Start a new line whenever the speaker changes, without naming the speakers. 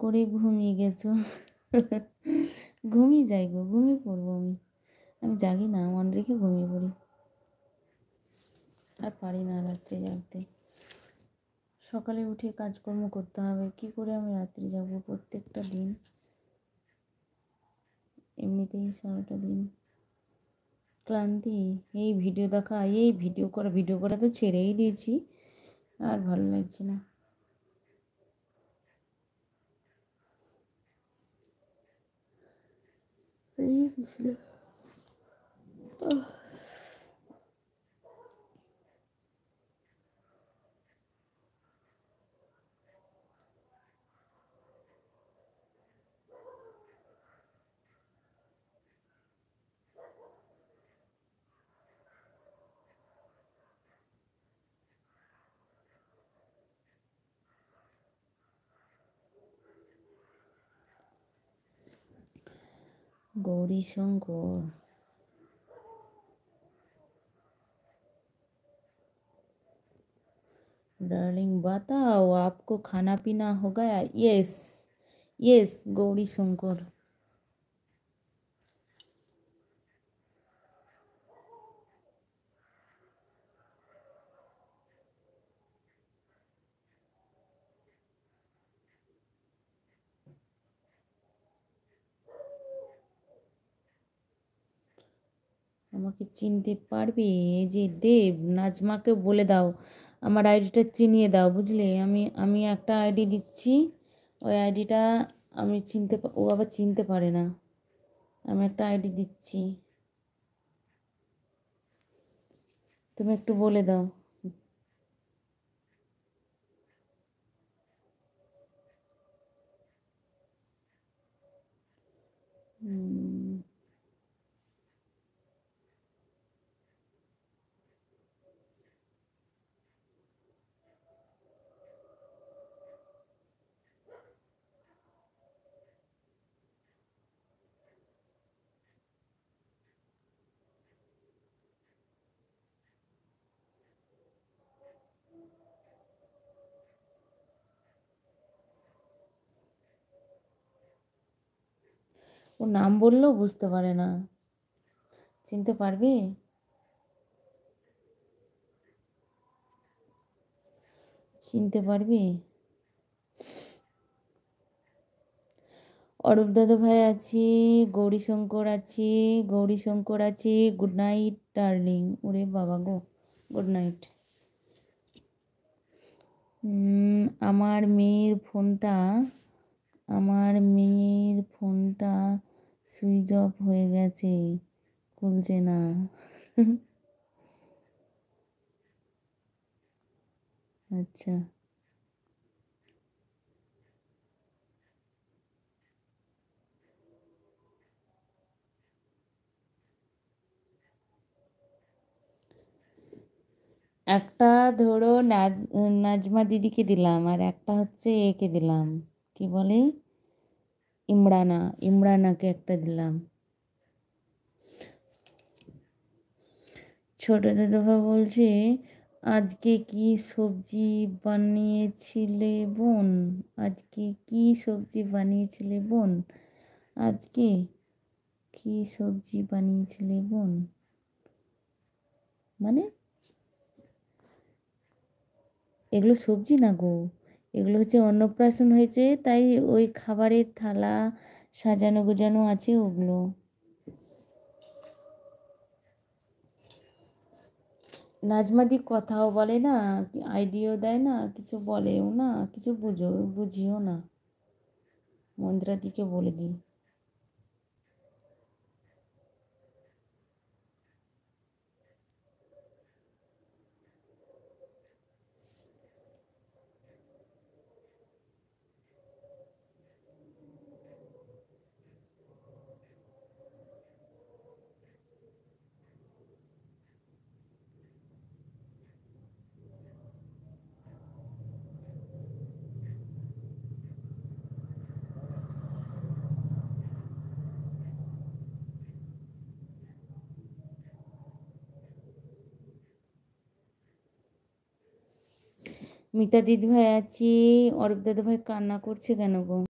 করে ঘুমিয়ে গেছো। ঘুমিয়ে যাই গো, ঘুমিয়ে পড়বো আমি। আমি জাগি না, মন রেখে ঘুমিয়ে পড়ি। আর পারি না রাত্রে জাগতে। সকালে উঠে কাজকর্ম করতে হবে, কি করে আমি রাত্রে যাবো প্রত্যেকটা দিন। এমনিতেই সারাটা দিন ক্লান্তি। এই ভিডিও দেখা, এই ভিডিও করা তো ছেড়েই দিয়েছি, আর ভালো লাগছে না। गौरी शंकर, डार्लिंग बताओ आपको खाना पीना हो गया? Yes yes Gauri Shankar. আমাকে চিনতে পারবে? এই যে দেব, নাজমাকে বলে দাও আমার আইডিটা চিনিয়ে দাও, বুঝলে? আমি একটা আইডি দিচ্ছি, ওই আইডিটা আমি ও আবার চিনতে পারে না। আমি একটা আইডি দিচ্ছি, তুমি একটু বলে দাও। ও নাম বললেও বুঝতে পারে না, চিনতে পারবে? চিনতে পারবে? অরূপ দাদা ভাই আছে, গৌরীশঙ্কর আছে, গৌরীশঙ্কর আছে। Good night darling. ওরে বাবা গো, গুড নাইট। আমার মেয়ের ফোনটা, আমার মেয়ের ফোনটা সুইচ অফ হয়ে গেছে, খুলছে না। আচ্ছা, একটা ধরো নাজমা দিদিকে দিলাম, আর একটা হচ্ছে একে দিলাম, কি বলে, ইমরানা, ইমরানাকে একটা দিলাম। ছোট দাদা বলছে, আজকে কি সবজি বানিয়েছিলে বোন? আজকে কি সবজি বানিয়েছিলে বোন? আজকে কি সবজি বানিয়েছিলে বোন? মানে এগুলো সবজি না গো, এগুলো হচ্ছে অন্নপ্রাশন হয়েছে, তাই ওই খাবারের থালা সাজানো গোজানো আছে ওগুলো। নাজমাদি কথাও বলে না, আইডিয়াও দেয় না, কিছু বলেও না, কিছু বুঝিও না। মন্দিরাদিকে বলে দিই। মিতা দিদিভাই আছি। অরূপ দাদাভাই কান্না করছে কেন গো?